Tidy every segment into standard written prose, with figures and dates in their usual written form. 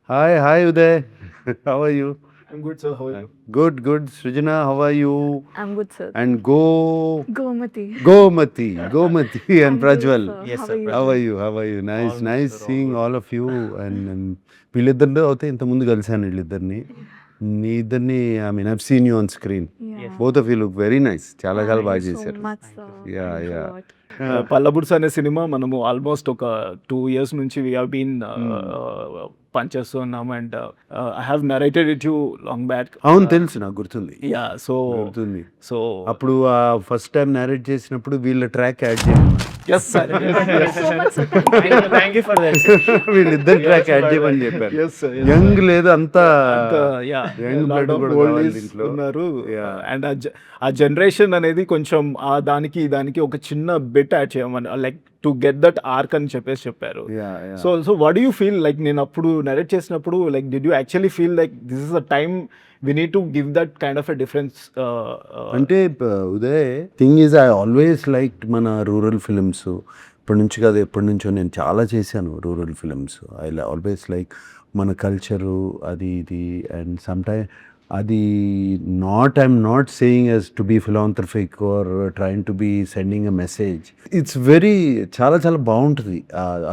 Hi, Uday. How are you? I'm good, sir. How are you? Good. Srijana, how are you? I'm good, sir. And Gomati. Gomati and I'm good, Prajwal. sir. Yes, How sir, are you? How are you? Nice, All good, nice sir, all seeing good. all of you. And వీళ్ళిద్దరిలో అయితే ఇంతకుముందు కలిసాను వీళ్ళిద్దరిని మీ ఇద్దరిని I mean I've seen you on screen Yeah. Both of you look very nice చాలా చాలా Thank బాగా you so చేశారు much, sir. Yeah, Thanks yeah. a lot. పల్లబుడ్స్ అనే సినిమా మనము ఆల్మోస్ట్ ఒక 2 years నుంచి వీ హావ్ బీన్ పనిచేస్తున్నాము and I have narrated it you long back. అవును తెలుసు నాకు గుర్తుంది యా సో గుర్తుంది సో అప్పుడు ఫస్ట్ టైం నేరేట్ చేసినప్పుడు వీళ్ళ ట్రాక్ యాడ్ చేయమన్నారు yes sir Thank you so much, sir. Thank you for that. వీళ్ళిద్దరు ట్రాక్ యాడ్ చేయమని చెప్పారు ఎస్ యంగ్ లేదు అంతా యా Young blood కూడా కావాలి దీంట్లో. ఉన్నారు Yeah. అండ్ ఆ జనరేషన్ అనేది కొంచెం ఆ దానికి ఒక చిన్న బిట్ యాడ్ చేయమని like to get that arc అని చెప్పారు. So what do you feel like నేను అప్పుడు నరేట్ చేసినప్పుడు like did you actually feel like this is a time we need to give that kind of a difference? అంటే Uday thing is I always like మన rural films ఇప్పటి నుంచి కాదు ఎప్పటి నుంచో నేను చాలా చేశాను rural films. I always like మన కల్చరు అది ఇది అండ్ సమ్ టైమ్ అది I'm not saying as to be philanthropic or trying to be sending a message. It's very చాలా చాలా బాగుంటుంది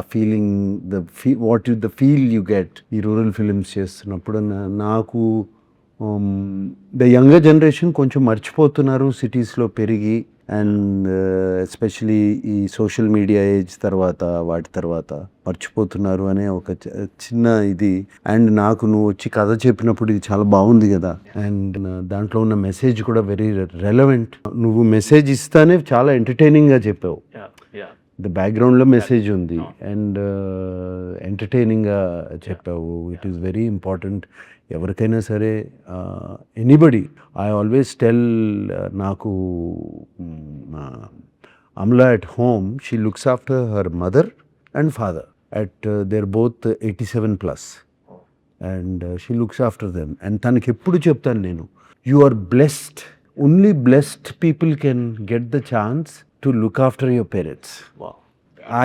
ఆ feeling the feel you get ఈ రూరల్ ఫిలిమ్స్ చేస్తున్నప్పుడు. నాకు ద యంగర్ జనరేషన్ కొంచెం మర్చిపోతున్నారు సిటీస్లో పెరిగి అండ్ ఎస్పెషలీ ఈ సోషల్ మీడియా ఏజ్ తర్వాత వాటి తర్వాత మర్చిపోతున్నారు అనే ఒక చిన్న ఇది. అండ్ నాకు నువ్వు వచ్చి కథ చెప్పినప్పుడు ఇది చాలా బాగుంది కదా అండ్ దాంట్లో ఉన్న మెసేజ్ కూడా వెరీ రెలవెంట్. నువ్వు మెసేజ్ ఇస్తానే చాలా ఎంటర్టైనింగ్గా చెప్పావు. ద బ్యాక్గ్రౌండ్లో మెసేజ్ ఉంది అండ్ ఎంటర్టైనింగ్గా చెప్పావు. ఇట్ ఈస్ వెరీ ఇంపార్టెంట్ ఎవరికైనా సరే ఎనీబడి. ఐ ఆల్వేస్ టెల్ నాకు Amala at home she looks after her mother and father at there both 87+ and she looks after them. And తనకి ఎప్పుడు చెప్తాను నేను, you are blessed. Only blessed people can get the chance to look after your parents.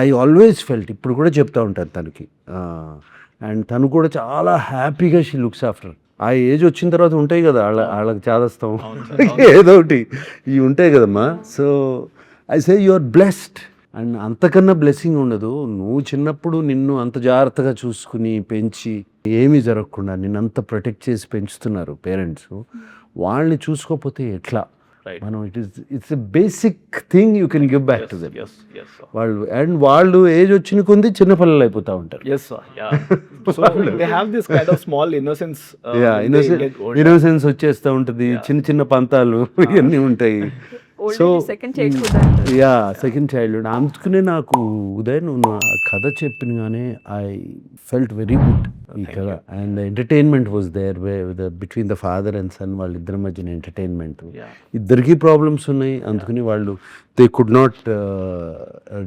I always felt, ఇప్పుడు కూడా చెప్తా ఉంటాను తనకి. And తను కూడా చాలా హ్యాపీగా షీ లుక్స్ ఆఫ్టర్. ఆ ఏజ్ వచ్చిన తర్వాత ఉంటాయి కదా వాళ్ళకి చాదస్తాం ఏదో ఒకటి ఇవి ఉంటాయి కదమ్మా. So I say you are blessed and అంతకన్నా బ్లెస్సింగ్ ఉండదు. నువ్వు చిన్నప్పుడు నిన్ను అంత జాగ్రత్తగా చూసుకుని పెంచి ఏమీ జరగకుండా నిన్ను అంత ప్రొటెక్ట్ చేసి పెంచుతున్నారు పేరెంట్స్. వాళ్ళని చూసుకోకపోతే ఎట్లా? మనం it's a basic thing you can give back to them. వాళ్ళు అండ్ వాళ్ళు ఏజ్ వచ్చిన కొద్ది చిన్నపిల్లలు అయిపోతూ ఉంటారు. ఇన్నోసెన్స్ వచ్చేస్తూ ఉంటుంది, చిన్న పంతాలు ఇవన్నీ ఉంటాయి. సో Second childhood అంటారు. Yeah second childhood. అందుకనే నాకు ఉదయ్ నువ్వు నా కథ చెప్పినగానే ఐ ఫెల్ట్ వెరీ గుడ్ ఈ కథ. And entertainment was there between the father and son. వాళ్ళిద్దరి మధ్యన ఎంటర్టైన్మెంట్. ఇద్దరికీ ప్రాబ్లమ్స్ ఉన్నాయి, అందుకని వాళ్ళు they could not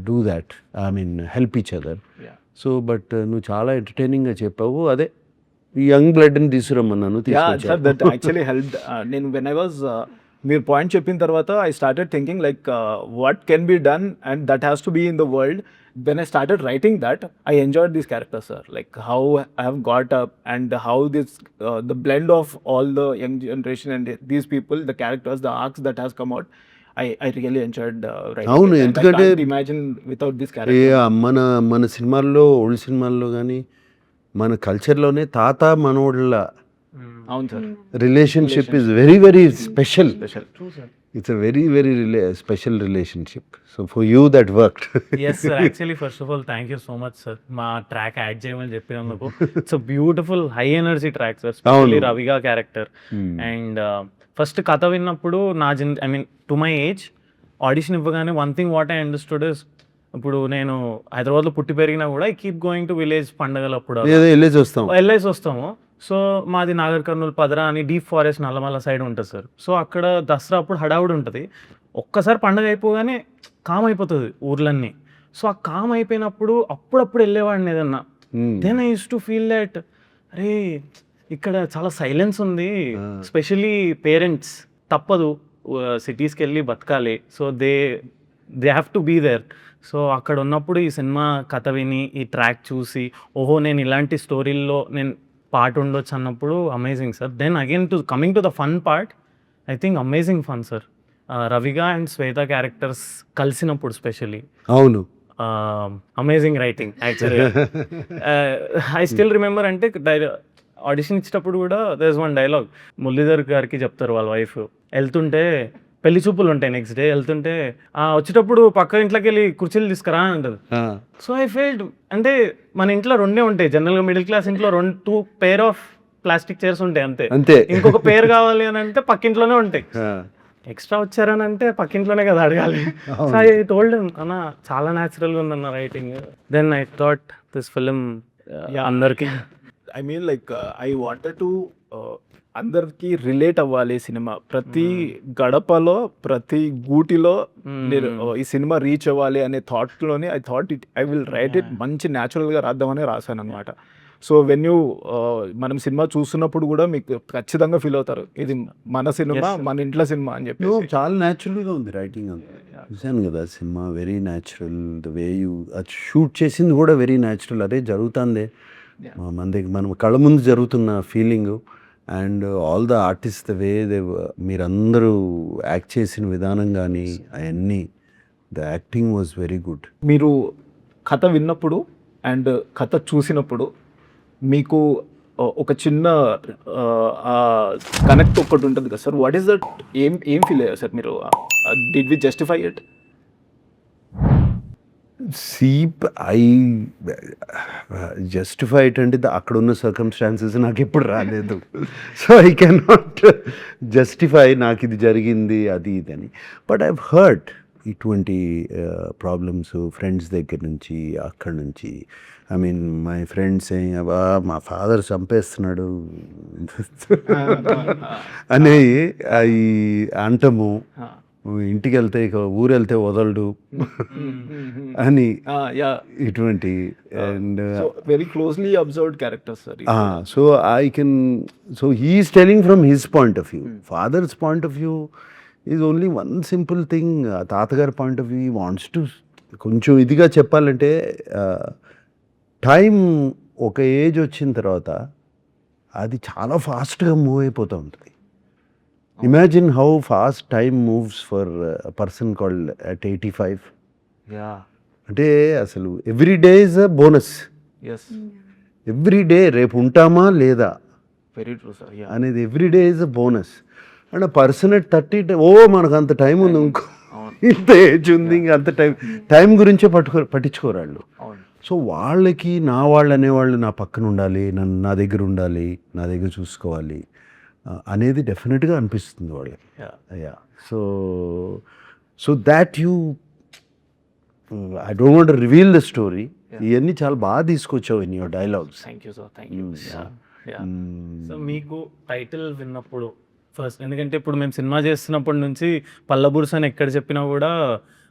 do that, I mean help each other. So but నువ్వు చాలా ఎంటర్టైనింగ్గా చెప్పావు. అదే ఈ యంగ్ బ్లడ్ని తీసుకురమ్మన్నాను, తీసుకొచ్చాను. నేను వెన్ ఐ వాజ్ మీరు పాయింట్ చెప్పిన తర్వాత I started thinking like what can be done and that has to be in the world. When I started writing that, I enjoyed these characters, sir. Like how I have got up and how this, the blend of all the young generation and these people, the characters, the arcs that has come out, I really enjoyed writing. అవును, it. And ఎందుకంటే I can't imagine without this character. మన సినిమాల్లో old సినిమాల్లో కానీ మన కల్చర్లోనే తాత మనోళ్ళ అవును sir, relationship is very very special. Special. It's a very, very special relationship. So for you that worked. Yes sir, actually first of all thank you so much sir మా track add చేయమని చెప్పినందుకు. It's a beautiful high energy track sir, specially రవిగా character. And first కథ విన్నప్పుడు నా I mean to my age audition ఇవ్వగానే one thing what I understood is, ఇప్పుడు నేను హైదరాబాద్లో పుట్టి పెరిగినా కూడా I keep going to village పండగలప్పుడు వెళ్ళేసి వస్తాము. సో మాది నాగర్ కర్నూలు పదరా అని డీప్ ఫారెస్ట్ నల్లమల్ల సైడ్ ఉంటుంది సార్. సో అక్కడ దసరా అప్పుడు హడావుడి ఉంటుంది. ఒక్కసారి పండగ అయిపోగానే కామ్ అయిపోతుంది ఊర్లన్నీ. సో ఆ కామ్ అయిపోయినప్పుడు అప్పుడప్పుడు వెళ్ళేవాడిని ఏదన్నా. Then I use to feel that అరే ఇక్కడ చాలా సైలెన్స్ ఉంది, స్పెషలీ పేరెంట్స్ తప్పదు సిటీస్కి వెళ్ళి బతకాలి. So they have to be there. So అక్కడ ఉన్నప్పుడు ఈ సినిమా కథ విని ఈ ట్రాక్ చూసి ఓహో నేను ఇలాంటి స్టోరీల్లో నేను పార్ట్ ఉండొచ్చు అన్నప్పుడు amazing sir. Then again coming to the fun part, I think amazing fun sir. రవిగా అండ్ శ్వేత క్యారెక్టర్స్ కలిసినప్పుడు స్పెషల్లీ అవును, అమేజింగ్ రైటింగ్ యాక్చువల్గా. ఐ స్టిల్ రిమెంబర్ అంటే ఆడిషన్ ఇచ్చేటప్పుడు కూడా there is one dialogue Muralidhar గారికి చెప్తారు వాళ్ళ వైఫ్, వెళ్తుంటే పెళ్లి చూపులు ఉంటాయి నెక్స్ట్ డే, వెళ్తుంటే వచ్చేటప్పుడు పక్క ఇంట్లోకి వెళ్ళి కుర్చీలు తీసుకురా అని అంటారు. సో ఐ ఫెల్ట్ అంటే మన ఇంట్లో రెండే ఉంటాయి జనరల్గా, మిడిల్ క్లాస్ ఇంట్లో 2 పేర్ ఆఫ్ ప్లాస్టిక్ చైర్స్ ఉంటాయి అంతే. అంతే. ఇంకొక పేరు కావాలి అని అంటే పక్కింట్లోనే ఉంటాయి. ఎక్స్ట్రా వచ్చారని అంటే పక్కింట్లోనే కదా అడగాలి. సో ఐ టోల్డ్ అన్న చాలా న్యాచురల్గా ఉందన్న writing. Then I thought this film అందరికి I mean like I wanted to అందరికి రిలేట్ అవ్వాలి సినిమా. ప్రతి గడపలో ప్రతి గూటిలో నేను ఈ సినిమా రీచ్ అవ్వాలి అనే థాట్లోనే ఐ విల్ రైట్ ఇట్ మంచి న్యాచురల్గా రాద్దామని రాశాను అనమాట. సో వెన్ యూ మనం సినిమా చూస్తున్నప్పుడు కూడా మీకు ఖచ్చితంగా ఫీల్ అవుతారు ఇది మన సినిమా, మన ఇంట్లో సినిమా అని చెప్పి. చాలా న్యాచురల్గా ఉంది రైటింగ్ అంతా. చూశాను కదా cinema, very natural. The way you అది షూట్ చేసింది కూడా వెరీ న్యాచురల్. అదే జరుగుతుంది మన దగ్గర, మనం కళ్ళ ముందు జరుగుతున్న feeling. And all the artist the way మీరందరూ యాక్ట్ చేసిన విధానం కానీ అవన్నీ, the acting was very good. మీరు కథ విన్నప్పుడు అండ్ కథ చూసినప్పుడు మీకు ఒక చిన్న కనెక్ట్ ఒకటి ఉంటుంది కదా సార్, వాట్ ఈస్ దట్? ఏం ఫీల్ అయ్యారు సార్ మీరు? Did we justify it? I justified అంటే అక్కడ ఉన్న సర్కమ్స్టాన్సెస్ నాకు ఎప్పుడు రాలేదు. సో ఐ కెనాట్ జస్టిఫై నాకు ఇది జరిగింది అది ఇది అని. బట్ ఐవ్ హర్డ్ ఇటువంటి ప్రాబ్లమ్స్ ఫ్రెండ్స్ దగ్గర నుంచి, అక్కడి నుంచి. ఐ మీన్ మై ఫ్రెండ్స్ అబ్బా మా ఫాదర్ చంపేస్తున్నాడు అనేవి అవి అంటము. ఇంటికి వెళ్తే ఇక ఊరు వెళ్తే వదలడు అని ఇటువంటి. And very closely observed characters sir. So I can, so he's telling from his point of view. Father's point of view is only one simple thing. తాతగారి point of view wants to, కొంచెం ఇదిగా చెప్పాలంటే time ఒక age వచ్చిన తర్వాత అది చాలా ఫాస్ట్గా మూవ్ అయిపోతూ ఉంటుంది. Imagine how fast time moves for person called at 85. అంటే అసలు every day is a bonus. Every day రేపు ఉంటామా లేదా వెరీ ట్రూ సార్ అనేది every day is a bonus. And person at 30 మనకు అంత టైం ఉంది, ఇంకో ఇంత ఏజ్ ఉంది, ఇంకా అంత టైం గురించే పట్టించుకోరు వాళ్ళు. సో వాళ్ళకి నా వాళ్ళు అనేవాళ్ళు నా పక్కన ఉండాలి, నా దగ్గర ఉండాలి, నా దగ్గర చూసుకోవాలి అనేది డెఫినెట్గా అనిపిస్తుంది వాళ్ళకి. Yeah so that you, I don't want to reveal the story. ఇవన్నీ చాలా బాగా తీసుకొచ్చావు in your dialogues. Thank you sir, thank you. So మీకు టైటిల్ విన్నప్పుడు ఫస్ట్, ఎందుకంటే ఇప్పుడు మేము సినిమా చేస్తున్నప్పటి నుంచి పల్లబుర్స్ అని ఎక్కడ చెప్పినా కూడా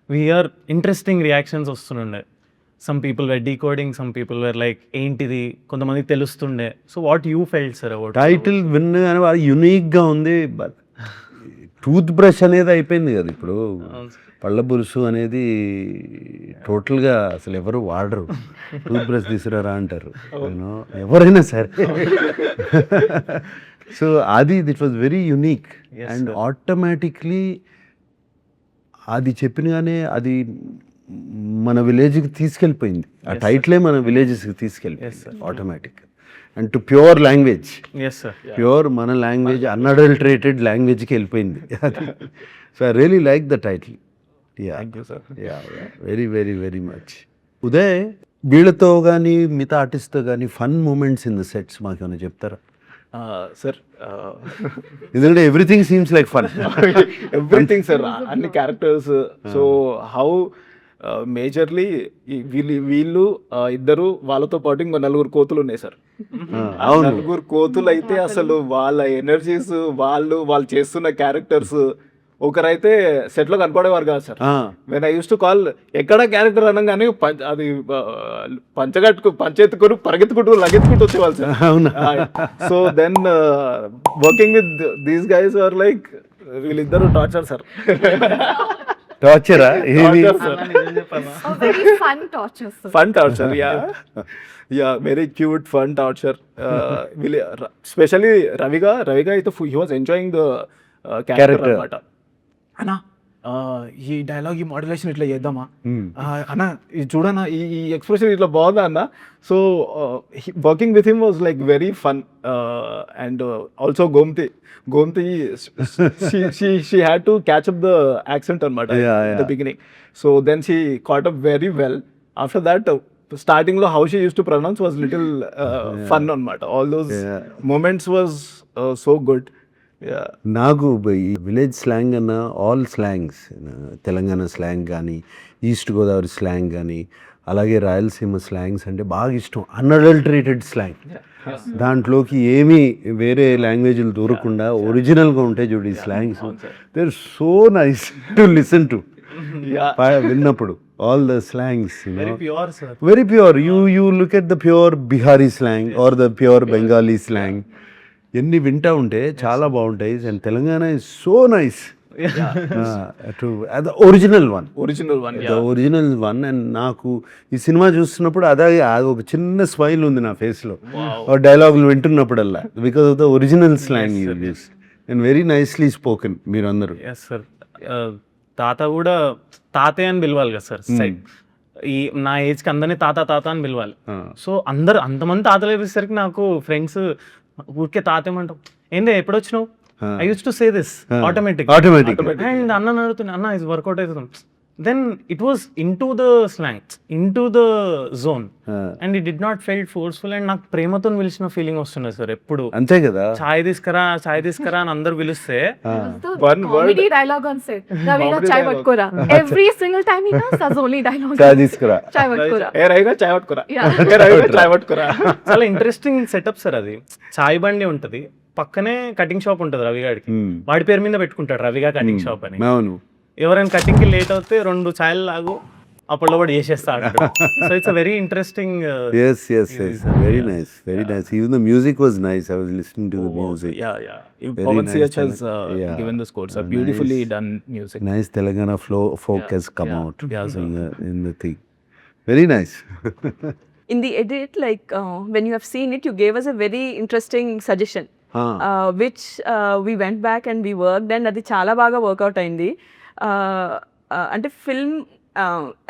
వీఆర్ ఇంట్రెస్టింగ్ రియాక్షన్స్ వస్తుండే. Some people were decoding, some people were like ఏంటిది, కొంతమందికి తెలుస్తుండే. So what you felt sir about title విన్నగానే యూనిక్గా ఉంది. బట్ టూత్ బ్రష్ అనేది అయిపోయింది కదా ఇప్పుడు. పళ్ళ బురుసు అనేది టోటల్గా అసలు ఎవరు వాడరు. టూత్ బ్రష్ తీసుకురారా అంటారు ఎవరైనా సరే. సో అది it was very unique. And automatically అది చెప్పినగానే అది మన విలేజ్కి తీసుకెళ్ళిపోయింది. ఆ టైటిలే మన విలేజెస్కి తీసుకెళ్ళిపోయింది automatic. And to pure language, pure మన లాంగ్వేజ్, అన్అడల్టరేటెడ్ లాంగ్వేజ్కి వెళ్ళిపోయింది అది. So I really like the title. Thank you sir. Very very very much. Uday, వీళ్ళతో కానీ మిగతా ఆర్టిస్ట్తో కానీ fun moments in the sets మాకు ఏమైనా చెప్తారా సార్? ఎందుకంటే everything seems like fun. Everything sir, అన్ని క్యారెక్టర్స్. సో హౌ మేజర్లీ వీళ్ళు ఇద్దరు, వాళ్ళతో పాటు ఇంకో 4 కోతులు ఉన్నాయి సార్. 4 కోతులు అయితే అసలు వాళ్ళ ఎనర్జీస్, వాళ్ళు చేస్తున్న క్యారెక్టర్స్. ఒకరైతే సెట్ లో కనపడేవారు కాదు sir. When I use to call, ఎక్కడ క్యారెక్టర్ అనగానే అది పంచెత్తుకొని పరిగెత్తుకుంటూ లగెత్తుకుంటూ వచ్చేవాళ్ళు sir. So then working with these guys are like, వీళ్ళిద్దరు టార్చర్ సార్. టార్చరా? Very fun torture, sir. Fun torture. Yeah Yeah, very cute, fun torture. Especially Raviga అయితే he was enjoying the character Character. అనమాట. అన్నా ఈ dialogue ఈ modulation ఇట్లా చేద్దామా అన్న ఇది చూడన్నా ఈ ఎక్స్ప్రెషన్ ఇట్లా బాగుందా అన్న. So working with him was like very fun. And also Gomathi she had to catch up the accent అనమాట in the beginning. So then she caught up very well. After that, starting lo how she used to pronounce was little fun అనమాట. All those moments was so good. Yeah. నాకు ఈ village slang అన్న all slangs, Telangana slang కానీ, east Godavari slang కానీ, అలాగే Rayalaseema slangs అంటే బాగా ఇష్టం. అన్అడల్టరేటెడ్ స్లాంగ్, దాంట్లోకి ఏమీ వేరే లాంగ్వేజ్లు దూరకుండా ఒరిజినల్గా ఉంటాయి చూడు ఈ slangs. They are so nice to listen to. విన్నప్పుడు all the slangs very pure sir, very pure. You look at the pure Bihari slang or the pure Bengali slang, ఎన్ని వింటా ఉంటే చాలా బాగుంటాయి. అండ్ Telangana is so nice to original one. Original one. And నాకు ఈ cinema చూస్తున్నప్పుడు అది ఒక చిన్న స్మైల్ ఉంది నా ఫేస్లో డైలాగులు వింటున్నప్పుడల్లా, because of the original slang use and very nicely spoken మీరు అందరూ. ఎస్ సార్, తాత కూడా తాతే అని పిలవాలి కదా సార్. సైడ్ ఈ నా ఏజ్కి అందరినీ తాత అని పిలవాలి. సో అందరు అంతమంది తాతలు వేసేసరికి నాకు ఫ్రెండ్స్ ఊరికే తాతేమంటాం, ఏందే ఎప్పుడు వచ్చినావు, I use to say this automatic. And అన్న అడుగుతున్నా, అన్న ఇది వర్కౌట్ అవుతుంది. Then it was in to the slang, in to the zone, and it did not felt forceful. And నాకు ప్రేమతో పిలిచిన ఫీలింగ్ వస్తున్నది సార్ ఎప్పుడు. అంతే కదా, చాయ్ తీసుకురా అని అందరు పిలిస్తే comedy dialogue on set. Raviga chai patkora. Every single time he does, that's only dialogue. చాయ్ తీసుకురా, Chai patkora. ఏ రవిగా చాయ్ పట్టుకురా, Yeah. చాయ్ పట్టుకురా. చాలా ఇంట్రెస్టింగ్ సెటప్ సార్ అది. చాయ్ బండి ఉంటది, పక్కనే కటింగ్ షాప్ ఉంటది రవిగాడికి, వాడి పేరు మీద పెట్టుకుంటాడు రవిగా కటింగ్ షాప్ అని. అవును. ఎవరైనా కటింగ్ కి లేట్ అవుతే 2 ఛాయలు లాగు అప్పుడు కూడా చేసేస్తాడు. So it's a very interesting. Yes, very nice. Even the music was nice. I was listening to the music. Yeah. Very Pawan nice. CH has Yeah. given the scores. A beautifully done music. Nice Telangana folk has come out Yeah, in the thing. Very nice. In the edit, like when you have seen it, you gave us a very interesting suggestion, which we went back and we worked, and అది చాలా బాగా work out అయింది. అంటే film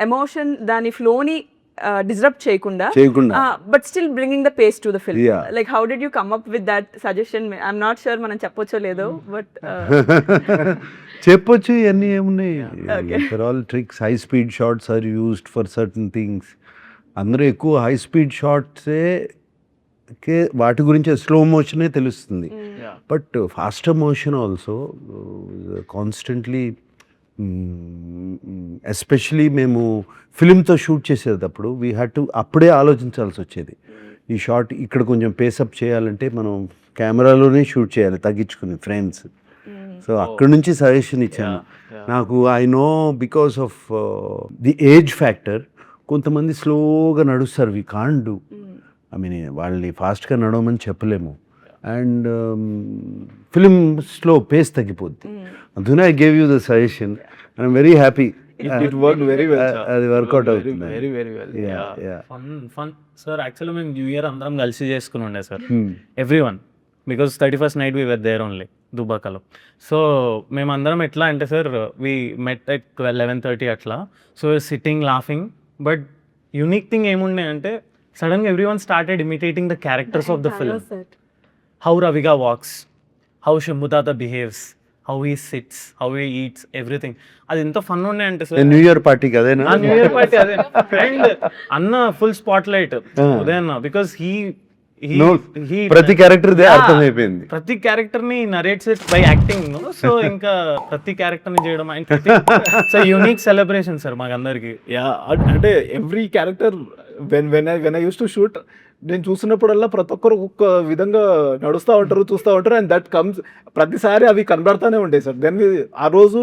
emotion దాని ఫ్లోని disturb చేయకుండా, but still bringing the pace to the film. Like how did you come up with that suggestion? I'm not sure మనం చెప్పొచ్చో లేదో, బట్ చెప్పొచ్చు. ఇవన్నీ ఏమున్నాయి, for all tricks. High speed shots are used for certain things. అందరూ ఎక్కువ high speed షార్ట్సే వాటి గురించి స్లో మోషనే తెలుస్తుంది. But faster motion also constantly, especially మేము ఫిలింతో షూట్ చేసేటప్పుడు వీ హ్యాడ్ టు అప్పుడే ఆలోచించాల్సి వచ్చేది. ఈ షార్ట్ ఇక్కడ కొంచెం పేసప్ చేయాలంటే మనం కెమెరాలోనే షూట్ చేయాలి తగ్గించుకుని ఫ్రేమ్స్. సో అక్కడ నుంచి సజెషన్ ఇచ్చాను. నాకు I know because of the age factor కొంతమంది స్లోగా నడుస్తారు, we can't do. I mean వాళ్ళని ఫాస్ట్గా నడవమని చెప్పలేము. అండ్ ఫిలిమ్స్లో పేస్ తగ్గిపోద్ది. అందుకనే I gave you the suggestion. I'm very happy. It worked very well. అది వర్కౌట్ అవుతుంది. Very well. Fun sir. Actually మేము న్యూ ఇయర్ అందరం కలిసి చేసుకుని ఉండే sir, everyone, because 31st night we were there only దుబాకలో. సో మేమందరం ఎట్లా అంటే సార్, వీ మెట్ ఎట్ 11:30 అట్లా. So sitting laughing, but unique thing ఏముండే అంటే సడన్గా everyone started imitating the characters of the film. How రవిగా వాక్స్, హౌ శంభుతాత behaves, how he sits, how he eats, everything. అది ఎంత ఫన్ ఉండే అంటే సార్, న్యూ ఇయర్ పార్టీకి అదేనా? న్యూ ఇయర్ పార్టీ అదే. అండ్ అన్న ఫుల్ స్పాట్ లైట్ ఉదయన్న, బికాస్ హీ ప్రతి క్యారెక్టర్ అర్థమైపోయింది. ప్రతి క్యారెక్టర్ ని narrates it by acting. So ఇంకా ప్రతి క్యారెక్టర్ ని చేయడం సో యూనిక్ సెలబ్రేషన్ సార్ మాకందరికి. అంటే every character when I use to shoot, నేను చూసినప్పుడల్లా ప్రతి ఒక్కరు ఒక్కొక్క విధంగా నడుస్తూ ఉంటారు, చూస్తూ ఉంటారు. అండ్ దట్ కమ్స్ ప్రతిసారి అవి కనబడతానే ఉంటాయి సార్. దెన్ ఆ రోజు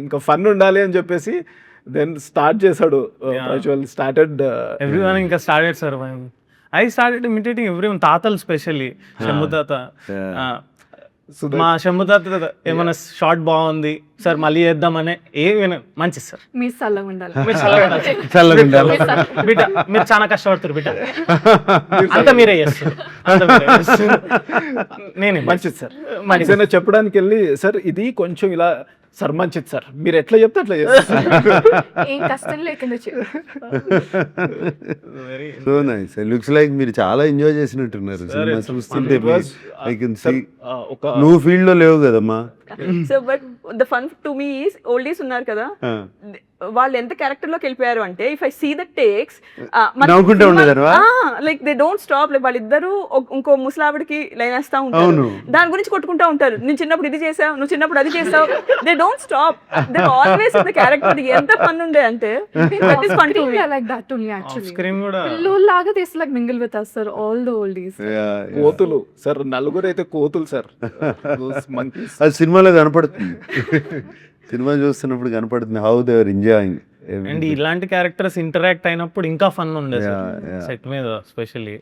ఇంకా ఫన్ ఉండాలి అని చెప్పేసి దెన్ స్టార్ట్ చేశాడు. ఎవ్రీవన్ ఇంకా started sir. I started imitating everyone. తాతలు స్పెషల్లీ శంభు తాత. మా శంభుతాత ఏమైనా షార్ట్ బాగుంది సార్ మళ్ళీ చేద్దామనే ఏమైనా మంచిది సార్. మీరు చల్లగా ఉండాలి. మీరు చల్లగా ఉండాలి సార్. చల్లగా ఉండాలి. బిడ్డ మీరు చాలా కష్టపడుతారు బిడ్డ, అంతా మీరే చేస్తారు, అంతా మీరే చేస్తారు. నేనే మంచిది సార్. ఏదైనా చెప్పడానికి వెళ్ళి సార్ ఇది కొంచెం ఇలా సార్ మంచిది సార్ మీరు ఎట్లా చెప్తే అట్లా చేస్తారు. ఏం కష్టం లేకుండా సో నైస్. లుక్స్ లైక్ మీరు చాలా ఎంజాయ్ చేసినట్టున్నారు సినిమా చూస్తుంటే. ఐ కెన్ సీ ఒక నువ్వు ఫీల్డ్ లో లేవు కదమ్మా. So but the fun to me is oldies ఉన్నారు కదా, వాళ్ళు ఎంత క్యారెక్టర్ లోకి వెళ్ళిపోయారు అంటే if I see the takes నవ్వుకుంటూ ఉండేదానివా? Like they don't stop. Like వాళ్ళిద్దరు ఇంకో ముసలావిడికి లైన్ వేస్తా ఉంటారు, దాని గురించి కొట్టుకుంటా ఉంటారు. నేను చిన్నప్పుడు ఇది చేసావు, నువ్వు చిన్నప్పుడు అది చేసావు. They don't stop, they always in the character. ఎంత ఫన్ ఉండే అంటే that is fun to me. like that only actually. Screen కూడా పిల్లోల్లాగా they used to like mingle with us sir, all the oldies. కోతులు సార్, నలుగురు అయితే కోతులు sir. Monkeys అది సినిమాలో కనపడుతుంది. సినిమా చూస్తున్నప్పుడు కనపడుతుంది how they are enjoying. And ఇలాంటి క్యారెక్టర్స్ ఇంటరాక్ట్ అయినప్పుడు ఇంకా ఫన్ ఉండేది Yeah, yeah. సెట్ మీద స్పెషల్లీ.